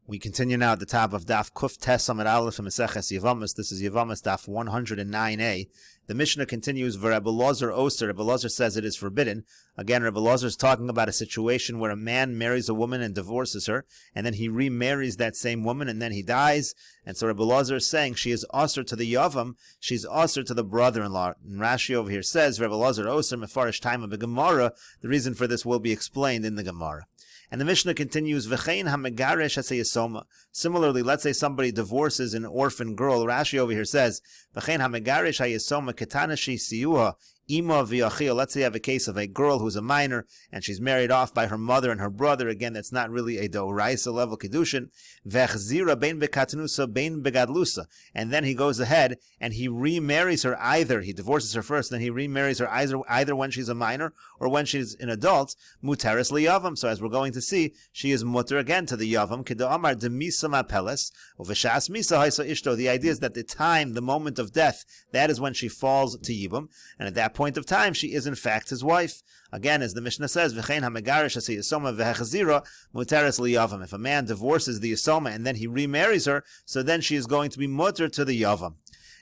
We continue now at the top of Daf Kuf Tes Amud Aleph in Mesechet Yevamos. This is Yevamos Daf 109a. The Mishnah continues, Rebbe Lozer Oster. Rebbe Lozer says it is forbidden. Again, Rebbe Lozer is talking about a situation where a man marries a woman and divorces her, and then he remarries that same woman, and then he dies. And so Rebbe Lozer is saying she is Oster to the Yavam, she's Oster to the brother-in-law. And Rashi over here says, Rebbe Lozer Oster Mefarish Time of the Gemara. The reason for this will be explained in the Gemara. And the Mishnah continues, V'chein ha-megaresh ha-seyasoma. Similarly, let's say somebody divorces an orphan girl. Rashi over here says, V'chein ha-megaresh ha-yasoma ketana she-siyuha ima v'yachil. Let's say you have a case of a girl who's a minor, and she's married off by her mother and her brother. Again, that's not really a doraisa level kedushin. V'chzira bein bekatnusa bein begadlusa. And then he goes ahead and he remarries her either. He divorces her first, then he remarries her either when she's a minor or when she's an adult. Muteris liyavam. So as we're going to see, she is mutter again to the yavam. Keda'amar demisa mapeles uv'shas misa haisa ishto. The idea is that the time, the moment of death, that is when she falls to yibum, and at that point of time, she is in fact his wife. Again, as the Mishnah says, V'chein ha-megarish ha-seyasoma v'hechazira muteris liyavam. If a man divorces the yasoma and then he remarries her, so then she is going to be mutter to the yavam.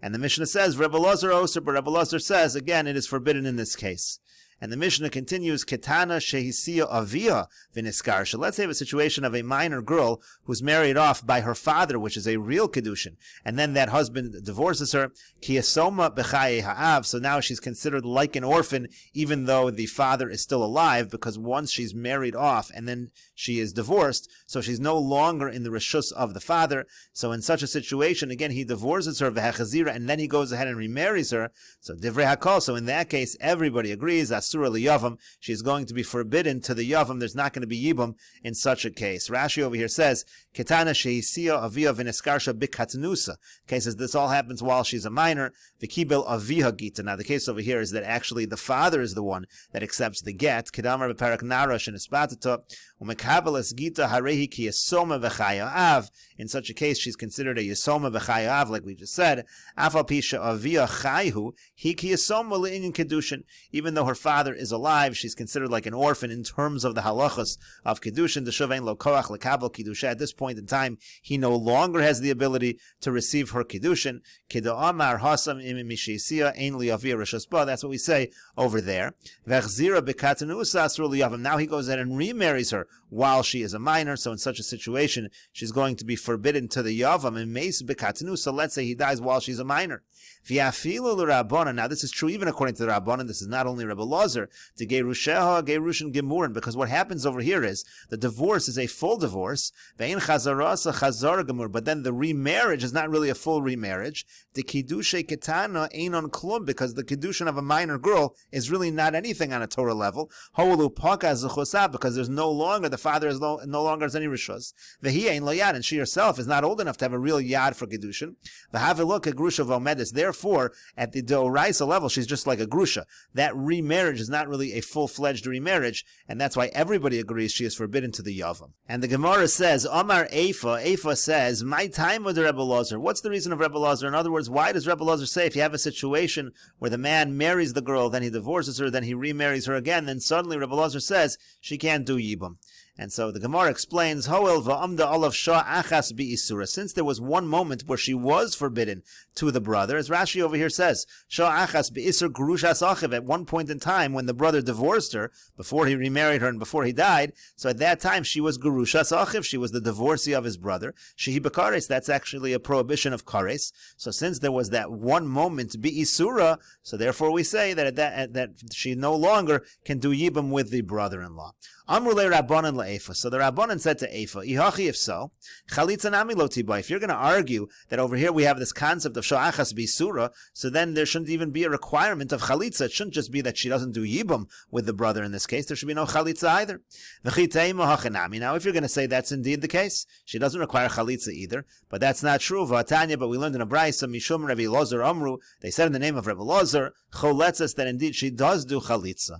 And the Mishnah says, Rebbe Lozer Oser, but Rebbe Lozer says, again, it is forbidden in this case. And the Mishnah continues, Ketana shehisiya avia v'niskarsha. Let's say a situation of a minor girl who's married off by her father, which is a real kedushin, and then that husband divorces her. Kiyasoma b'chaye ha'av. So now she's considered like an orphan, even though the father is still alive, because once she's married off and then she is divorced, so she's no longer in the reshus of the father. So in such a situation, again, he divorces her v'hechazira, and then he goes ahead and remarries her. So divrei hakol. So in that case, everybody agrees asura liyavam. She is going to be forbidden to the yavam. There's not going to be yibum in such a case. Rashi over here says, Ketana sheisiya avia v'neskarsha bikatnusa. Okay, says this all happens while she's a minor. V'kibel aviha gita. Now the case over here is that actually the father is the one that accepts the get. Kedamar b'parak narash and espatata. Umekabelas gita harehi ki yasoma v'chaya av. In such a case, she's considered a yasoma v'chaya av, like we just said. Afal pisha avia chayhu hi ki yasoma le'inyan kedushin. Even though her father is alive, she's considered like an orphan in terms of the halachas of kedushin. The shuvein lo koach lekabel kedusha. At this point in time, he no longer has the ability to receive her kedushin. Keda'amar hasam im mishisiya ein li avia rishasba. That's what we say over there. V'chzira b'katanusa asur liyavam. Now he goes ahead and remarries her while she is a minor. So in such a situation, she's going to be forbidden to the yavam. And meis b'katanusa. Let's say he dies while she's a minor. V'yafilu l'Rabbanan. Now this is true even according to the Rabbanan. This is not only Rebbe Lozer, to gerusheha gerushin gemurin, because what happens over here is the divorce is a full divorce, ve'in chazarasa chazar gemur, but then the remarriage is not really a full remarriage. The kiddushe ketana ain't on klum, because the kiddushin of a minor girl is really not anything on a Torah level. Ho'ulu paka zechusa, because there's no longer, the father is no longer has any rishus. Vehi ein lo yad, and she herself is not old enough to have a real yad for kiddushin. V'haveluk a grusha v'omedis. Therefore, at the doraisa level, she's just like a grusha. That remarriage is not really a full-fledged remarriage, and that's why everybody agrees she is forbidden to the yavam. And the Gemara says, Omar Eifa says, my time with the Rebbe Lozer. What's the reason of Rebbe Lozer? In other words, why does Rebbe Lozer say if you have a situation where the man marries the girl, then he divorces her, then he remarries her again, then suddenly Rebbe Lozer says she can't do yibum? And so the Gemara explains, Hoel va'amda olav shah achas bi'isura. Since there was one moment where she was forbidden to the brother, as Rashi over here says, shah achas bi'isur gurushas achiv. At one point in time, when the brother divorced her, before he remarried her and before he died, so at that time she was gurushas achiv. She was the divorcee of his brother. Shehi b'kares. That's actually a prohibition of kares. So since there was that one moment bi'isura, so therefore we say that that she no longer can do yibum with the brother-in-law. Amrulei Rabbanan la'efa. So the Rabbanan said to Efa, Ihachi, if so, Chalitza nami lo tiba. If you're going to argue that over here we have this concept of sha'achas bisura, so then there shouldn't even be a requirement of Chalitza. It shouldn't just be that she doesn't do yibum with the brother in this case. There should be no Chalitza either. Now, if you're going to say that's indeed the case, she doesn't require Chalitza either, but that's not true. V'atanya, but we learned in a Braisa, Mishum Rebbe Lozer Amru, they said in the name of Rebbe Lozer, Choletzes, that indeed she does do Chalitza.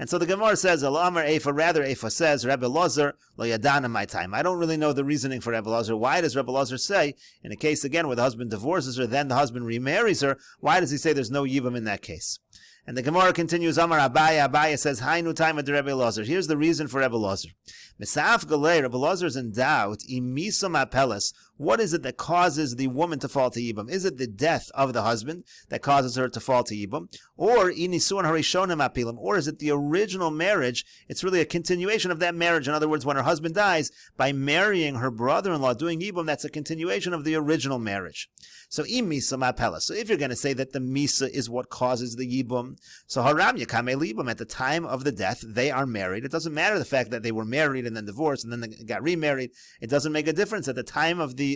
And so the Gemara says, Al-Amar Eifa, rather Eifa says, Rebbe Lozer, lo yadana my time. I don't really know the reasoning for Rebbe Lozer. Why does Rebbe Lozer say, in a case again where the husband divorces her, then the husband remarries her, why does he say there's no yibum in that case? And the Gemara continues, Amar Abaya says, Hainu time of Rebbe Elazar. Here's the reason for Rebbe Elazar. Mesaf Galei, Rebbe Elazar is in doubt, Imisam Apeles. What is it that causes the woman to fall to Yibam? Is it the death of the husband that causes her to fall to Yibam? Or Inisuan Harishonim Apilim? Or is it the original marriage? It's really a continuation of that marriage. In other words, when her husband dies, by marrying her brother-in-law, doing Yibam, that's a continuation of the original marriage. So Imisam Apeles. So if you're going to say that the Misa is what causes the Yibam, so Haram Yakame Libam, at the time of the death, they are married. It doesn't matter the fact that they were married and then divorced and then they got remarried. It doesn't make a difference. At the time of the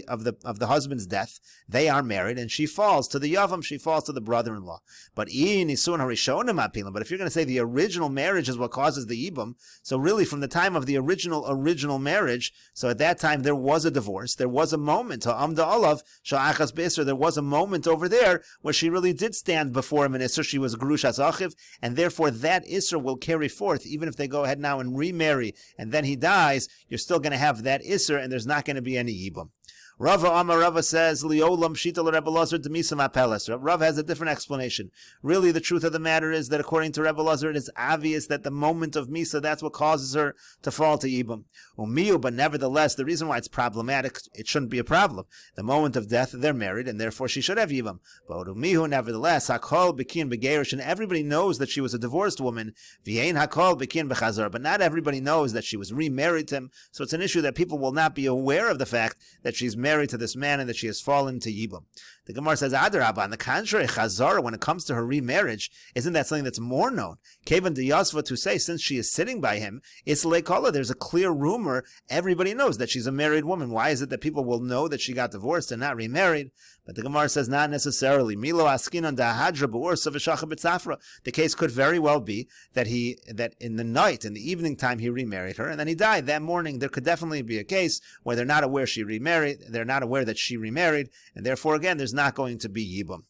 husband's death, they are married, and she falls to the Yavam, she falls to the brother-in-law. But if you're going to say the original marriage is what causes the Yibam, so really from the time of the original marriage, so at that time there was a divorce, there was a moment, there was a moment over there where she really did stand before him in Isser, she was Grushas Achiv, and therefore that Isser will carry forth, even if they go ahead now and remarry, and then he dies, you're still going to have that Isser, and there's not going to be any Yibam. Rava says, Liolam Shita Rebbe Elazar Demisam Apeles. Rava has a different explanation. Really, the truth of the matter is that according to Rebbe Elazar, it is obvious that the moment of Misa, that's what causes her to fall to Yibam. Umiyu, but nevertheless, the reason why it's problematic, it shouldn't be a problem. The moment of death, they're married, and therefore she should have Yibam. But Umiyu, nevertheless, Hakol Bekin Begerish, and everybody knows that she was a divorced woman. V'yein Hakol Bekin Bechazar, but not everybody knows that she was remarried to him. So it's an issue that people will not be aware of the fact that she's married to this man and that she has fallen to Yibam. The Gemara says, Adarabba, on the contrary, Chazara, when it comes to her remarriage, isn't that something that's more known? Kevan de Yasva, to say, since she is sitting by him, it's leikola, there's a clear rumor, everybody knows that she's a married woman. Why is it that people will know that she got divorced and not remarried? But the Gemara says, not necessarily. Milo askinan dahadra b'ursa v'shacha b'tzafra. The case could very well be that in the night, in the evening time, he remarried her, and then he died that morning. There could definitely be a case where they're not aware she remarried, they're not aware that she remarried, and therefore, again, there's not going to be Yibam.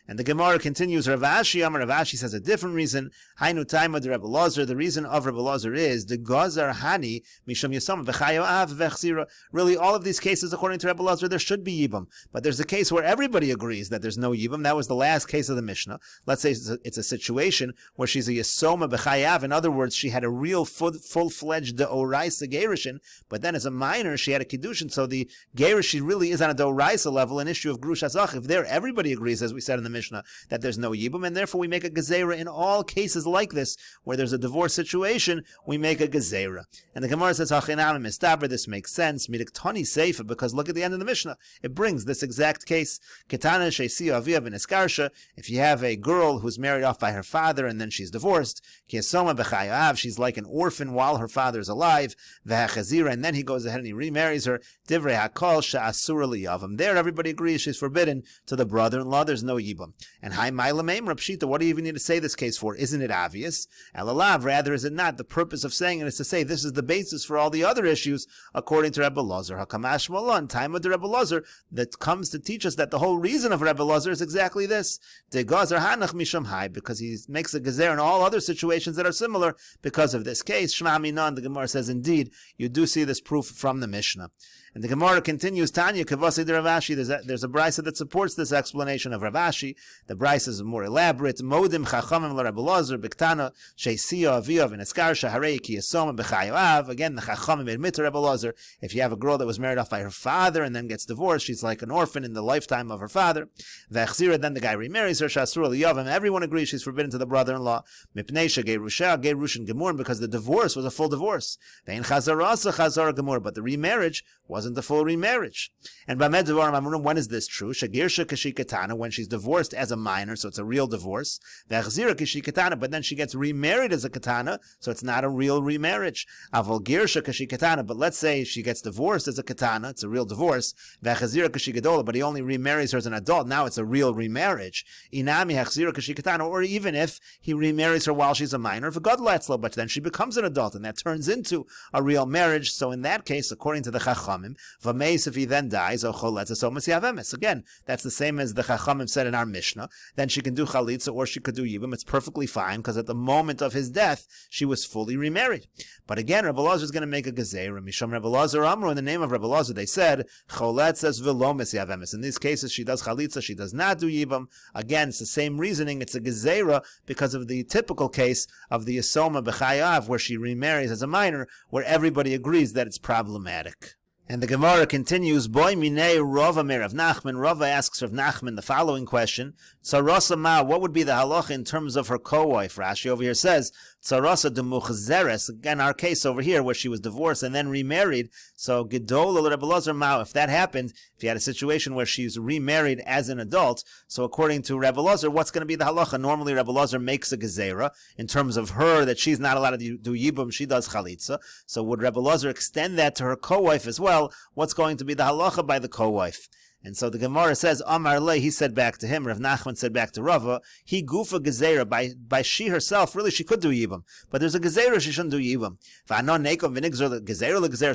And the Gemara continues, Rav Ashi says a different reason. Hainu taima de Rebbe Elazar. The reason of Rebbe Elazar is the Gazar Hani Misham Yasam v'Chayo Av v'Chzira. Really, all of these cases, according to Rebbe Elazar, there should be Yibam. But there's a case where everybody agrees that there's no Yibam. That was the last case of the Mishnah. Let's say it's a situation where she's a Yasoma b'Chayav. In other words, she had a real full-fledged Deoraisa Gerishin, but then as a minor, she had a Kiddushin. So the Gerish, really is on a Deoraisa level, an issue of Grushas Achiv. There, everybody agrees, as we said in the Mishnah, that there's no Yibum, and therefore we make a Gezerah in all cases like this, where there's a divorce situation, we make a Gezerah. And the Gemara says, Hachinam Mistaber, this makes sense, Midiktani Seifa, because look at the end of the Mishnah, it brings this exact case, Ketana Shesia Avia V'Neskarsha, if you have a girl who's married off by her father, and then she's divorced, Kiesoma B'Chayav, she's like an orphan while her father is alive, V'Hachazira, and then he goes ahead and he remarries her, Divrei HaKol Sha'asura Liyavam. There everybody agrees she's forbidden to the brother-in-law, there's no Yibum. And Hai Maila Meim Rapshita, what do you even need to say this case for? Isn't it obvious? Elalav, rather is it not? The purpose of saying it is to say this is the basis for all the other issues, according to Rebbe Elazar. Hakamash Malon, time of the Rebbe Elazar, that comes to teach us that the whole reason of Rebbe Elazar is exactly this. De Gazar Hanach Misham Hai, because he makes a gezer in all other situations that are similar because of this case. Shema Minan, the Gemara says, indeed, you do see this proof from the Mishnah. And the Gemara continues, Tanya Kavasi de Rav Ashi, there's a brisa that supports this explanation of Rav Ashi. The brisa is more elaborate. Modim Chachamim la Rebbe Elazar Biktana Sheisia Aviyav V'Neskar Shaharei Ki Yasoma B'Chayav. Again, the Chachamim admit to Rebbe Elazar, if you have a girl that was married off by her father and then gets divorced, she's like an orphan in the lifetime of her father. V'Chzira, then the guy remarries her. Shasur Liyavim. Everyone agrees she's forbidden to the brother-in-law. Mipnei Gerusha Gerushin Gemur, because the divorce was a full divorce. Vein Chazarasa Chazar Gemur, but the remarriage wasn't the full remarriage. And when is this true? Shagirsha Kashikatana, when she's divorced as a minor, so it's a real divorce. V'Chzira Kashikatana, but then she gets remarried as a katana, so it's not a real remarriage. Aval Girsha Kashikatana, but let's say she gets divorced as a katana, it's a real divorce. V'Chzira Kashigadola, but he only remarries her as an adult, now it's a real remarriage. Inami Hachzira Kashikatana, or even if he remarries her while she's a minor, but then she becomes an adult, and that turns into a real marriage. So in that case, according to the Chachamim, him. V'meis, if he then dies, again, that's the same as the Chachamim said in our Mishnah. Then she can do chalitza or she could do yibum. It's perfectly fine because at the moment of his death, she was fully remarried. But again, Rebbe Elazar is going to make a gezeira. Misham Rebbe Elazar Amru, in the name of Rebbe Elazar, they said, choletzes v'lomis yavemis. In these cases, she does chalitza, she does not do yibum. Again, it's the same reasoning. It's a gezeira because of the typical case of the Yisoma b'chayav, where she remarries as a minor, where everybody agrees that it's problematic. And the Gemara continues, Boy minei Rava me Rav Nachman. Rava asks Rav Nachman the following question: Tzarasa ma, what would be the halacha in terms of her co-wife? Rashi over here says, Tzarasa de muchzeres. Again, our case over here where she was divorced and then remarried. So Gedol Rebbe Elazar ma, if that happened, if you had a situation where she's remarried as an adult, so according to Rebbe Elazar, what's going to be the halacha? Normally Rebbe Elazar makes a gezerah in terms of her, that she's not allowed to do yibum, she does chalitza. So would Rebbe Elazar extend that to her co-wife as well? What's going to be the halacha by the co-wife? And so the Gemara says, Amar le, he said back to him, Rav Nachman said back to Rava, he gufa gezerah, by she herself, really she could do yibum, but there's a gezerah she shouldn't do yibum.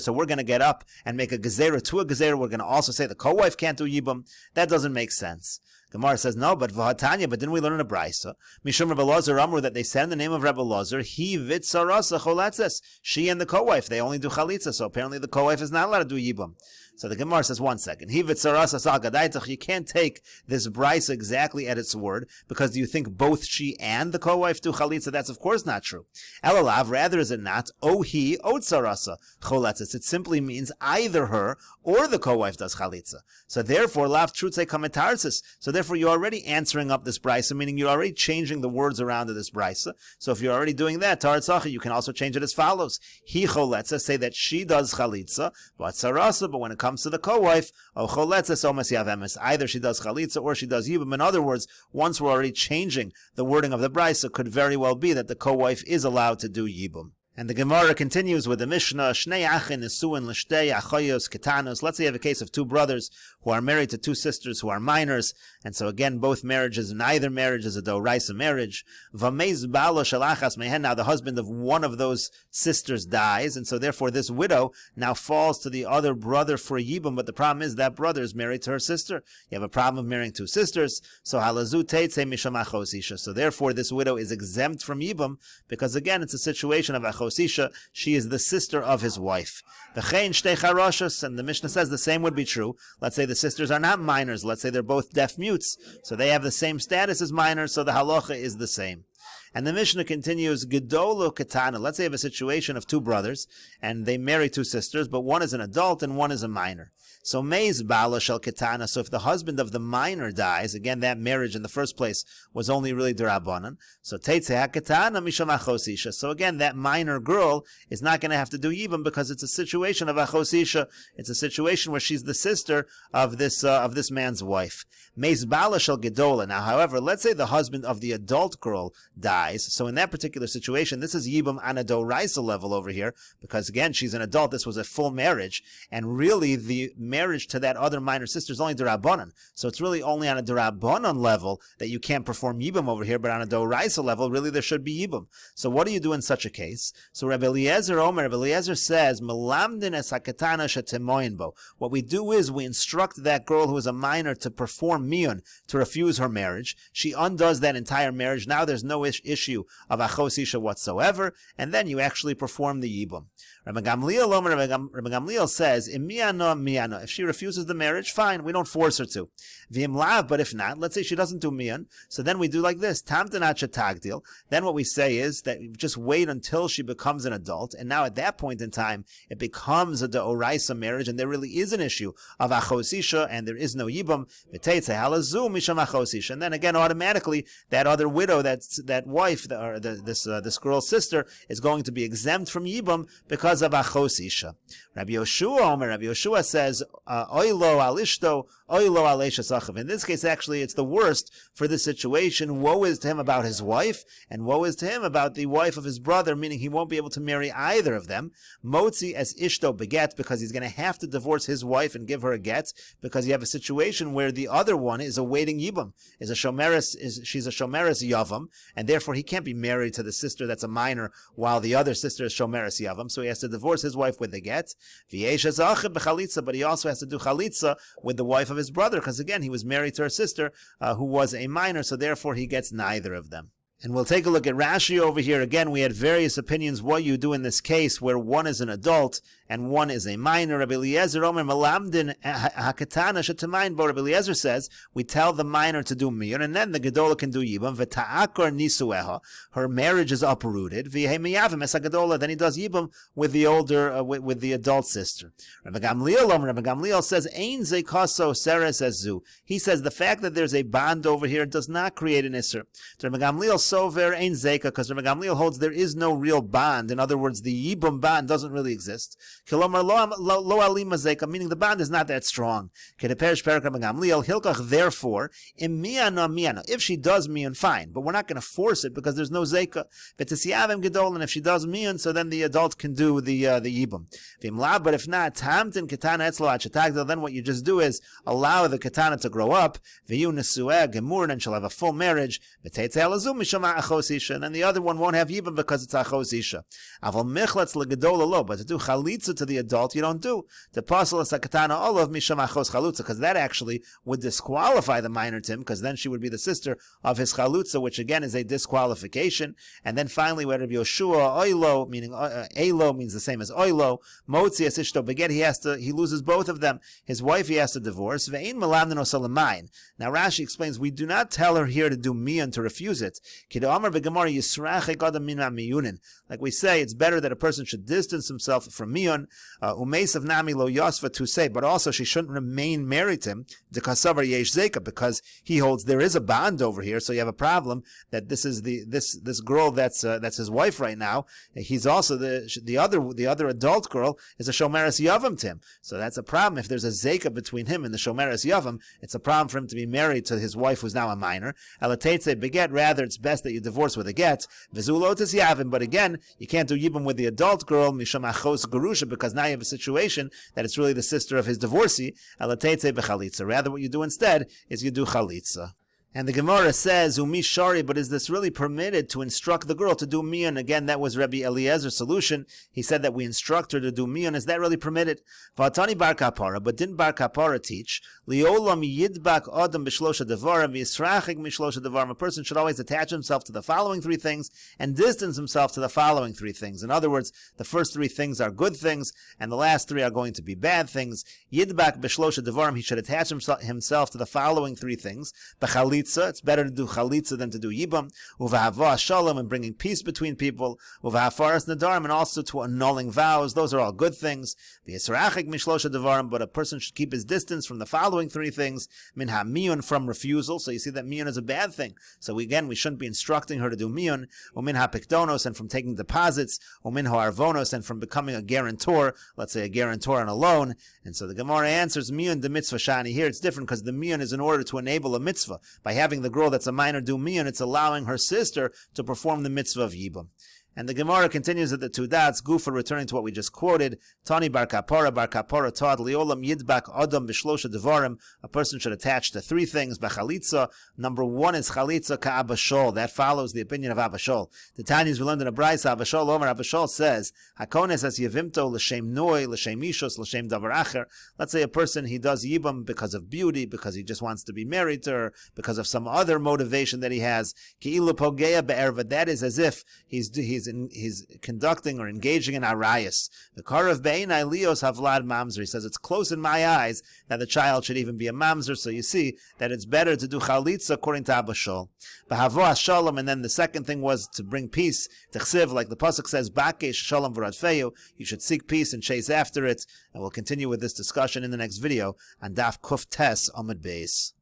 So we're going to get up and make a gezerah to a gezerah, we're going to also say the co-wife can't do yibum. That doesn't make sense. Gemara says, no, but v'hatanya, but didn't we learn in a brisa? Mishum Rebbe Elazar Amru, that they said in the name of Rebbe Elazar, he vitzarasa cholatzes, she and the co-wife, they only do chalitza, so apparently the co-wife is not allowed to do yibum. So the Gemara says, 1 second. You can't take this brisa exactly at its word, because do you think both she and the co-wife do chalitza? That's of course not true. Elalav, rather is it not, he, tsarasa, choletzes. It simply means either her or the co-wife does chalitza. So therefore, lav trutze kametarsis. So therefore, you're already answering up this brisa, meaning you're already changing the words around to this brisa. So if you're already doing that, taratzacha, you can also change it as follows. He choletzes, say that she does chalitza, but tsarasa, but when it comes to the co-wife, either she does chalitza or she does yibum. In other words, once we're already changing the wording of the brisa, it could very well be that the co-wife is allowed to do yibum. And the Gemara continues with the Mishnah, Shnei achin nesuin l'shtei achoyos ketanos. Let's say you have a case of two brothers who are married to two sisters who are minors, and so again, both marriages, neither marriage is a doraisa marriage. V'meiz balo shalachas mehen. Now the husband of one of those sisters dies, and so therefore this widow now falls to the other brother for yibum, but the problem is that brother is married to her sister. You have a problem of marrying two sisters, so halazu teitze misham achos isha. So therefore this widow is exempt from yibum, because again, it's a situation of achos isha. She is the sister of his wife. And the Mishnah says the same would be true. Let's say the sisters are not minors. Let's say they're both deaf mutes. So they have the same status as minors, so the halacha is the same. And the Mishnah continues, Gedolo Katana. Let's say you have a situation of two brothers, and they marry two sisters, but one is an adult and one is a minor. So Meiz Bala Shel Katana. So if the husband of the minor dies, again, that marriage in the first place was only really Durabanan. So Teitze HaKatana Misham Achos Isha. So again, that minor girl is not going to have to do yibum because it's a situation of Achos Isha. It's a situation where she's the sister of this man's wife. Meiz Bala Shel Gedola. Now, however, let's say the husband of the adult girl dies. So in that particular situation, this is yibum on a doraisa level over here, because again, she's an adult. This was a full marriage, and really the marriage to that other minor sister is only derabanan. So it's really only on a derabanan level that you can't perform yibum over here, but on a doraisa level, really there should be yibum. So what do you do in such a case? So Rabbi Eliezer says, Melamdin es hakatana shetemoyin. What we do is we instruct that girl who is a minor to perform miyun, to refuse her marriage. She undoes that entire marriage. Now there's no issue of achos isha whatsoever, and then you actually perform the yibum. Rabbi Gamliel says, miyano. If she refuses the marriage, fine, we don't force her to. V'im lav, but if not, let's say she doesn't do miyan, so then we do like this, tamtanat shetagdil. Then what we say is that you just wait until she becomes an adult, and now at that point in time, it becomes a deoraisa marriage, and there really is an issue of achos isha, and there is no yibum. V'teitze halazu misham achos isha. And then again, automatically, that other widow, that wife, or this girl's sister, is going to be exempt from yibum because of achos isha. Rabbi Yoshua says, oilo alishto In this case, actually, it's the worst for this situation. Woe is to him about his wife, and woe is to him about the wife of his brother, meaning he won't be able to marry either of them. Motzi as ishto beget, because he's going to have to divorce his wife and give her a get, because you have a situation where the other one is awaiting yibum, she's a shomeres yavam, and therefore he can't be married to the sister that's a minor while the other sister is shomeres yavam, so he has to divorce his wife with the get. But he also has to do chalitza with the wife of his brother, because again, he was married to her sister, who was a minor, so therefore he gets neither of them. And we'll take a look at Rashi over here. Again, we had various opinions what you do in this case where one is an adult and one is a minor. Rabbi Eliezer Omer Malamdin Hakatana Shetamayin Bo. Rabbi Eliezer says we tell the minor to do miyun, and then the gedola can do yibam. V'ta'akor nisueha. Her marriage is uprooted. V'yehei miyavim es hagedola. Then he does yibam with the older, with the adult sister. Rabbi Gamliel says ein zekaso seres ezu. He says the fact that there's a bond over here does not create an isser. Rabbi Gamliel sover ein zeka, because Rabbi Gamliel holds there is no real bond. In other words, the yibam bond doesn't really exist. Kilomar lo alima zeka, meaning the bond is not that strong. Kedeperish perak Rabbi Gamliel hilkach. Therefore, im miyana miyana. If she does miyun, fine, but we're not going to force it because there's no zeka. But to siyavim gedol, and if she does miyun, so then the adult can do the yibam. Vimla, but if not, tamtin katana etzlo achetagdel. Then what you just do is allow the katana to grow up. V'yu nesueh gemur, and she'll have a full marriage. V'teitzei alazum mishama achos isha, and then the other one won't have yibam because it's achos isha. Aval michletz legedol lo, but to do chalitza to the adult you don't do. The pasal is sakatana olav misham achos chalutza, because that actually would disqualify the minor Tim, because then she would be the sister of his chalutza, which again is a disqualification. And then finally, where Rabbi Yoshua oilo, meaning elo means the same as oilo, motzi as ishto beget, he loses both of them. His wife he has to divorce. Ve'ein melamden osalamayim. Now Rashi explains we do not tell her here to do miyun, to refuse it. Like we say, it's better that a person should distance himself from miyun. Umeisav nami lo yosva to say, but also she shouldn't remain married to him because he holds there is a bond over here. So you have a problem that this is this girl that's his wife right now. He's also the other adult girl is a shomeres yavam to him. So that's a problem. If there's a zeka between him and the shomeres yavam, it's a problem for him to be married to his wife who's now a minor. Alatetze beget, rather it's best that you divorce with a get. Vizulotis yavim, but again, you can't do yibam with the adult girl misham achos gerusha, because now you have a situation that it's really the sister of his divorcee. Alatetze bechalitza. Rather, what you do instead is you do chalitza. And the Gemara says, Umi shari, but is this really permitted to instruct the girl to do miyun? Again, that was Rabbi Eliezer's solution. He said that we instruct her to do miyun. Is that really permitted? V'atani bar kapara, but didn't bar kapara teach? Liolam yidbak adam b'shlosha devarim v'yisrachik mishlosha devarim. A person should always attach himself to the following three things and distance himself to the following three things. In other words, the first three things are good things, and the last three are going to be bad things. Yidbak b'shlosha devarim, he should attach himself to the following three things. It's better to do chalitza than to do yibam. Uvahava shalom, and bringing peace between people. Uvahafaras nadarim, and also to annulling vows. Those are all good things. V'yisrachik mishlosha devarim, but a person should keep his distance from the following three things. Min ha-miyun, from refusal. So you see that miyun is a bad thing. So we shouldn't be instructing her to do miyun. Umin ha-pikdonos, and from taking deposits. Umin ha-arvonos, and from becoming a guarantor. Let's say a guarantor on a loan. And so the Gemara answers miyun de mitzvah shani. Here it's different because the miyun is in order to enable a mitzvah. By having the girl that's a minor do miyun, it's allowing her sister to perform the mitzvah of yibam. And the Gemara continues at the two dots, Gufa, returning to what we just quoted, Tani bar kapara taught, Liolam yidbak adam b'shlosha devarim, a person should attach to three things, b'chalitza. Number one is chalitza ka'abashol. That follows the opinion of Abashol. The Tanyas we learned in a brayso, Abashol Omer, Abashol says, Hakones as yevimto l'shem noi, l'shem ishos, l'shem davar acher. Let's say a person, he does yibam because of beauty, because he just wants to be married to her, because of some other motivation that he has. Ki'ilu pogeya be'erva. That is as if he's conducting or engaging in arayas. The Karav Be'inai Lios Havlad Mamzer. He says it's close in my eyes that the child should even be a mamzer. So you see that it's better to do chalitza according to Abashol. Bahavo Shalom, and then the second thing was to bring peace. Techsiv, like the pasuk says, Bakesh Shalom V'Radfeyu. You should seek peace and chase after it. And we'll continue with this discussion in the next video on Daf Kuf Tes Amud Beis.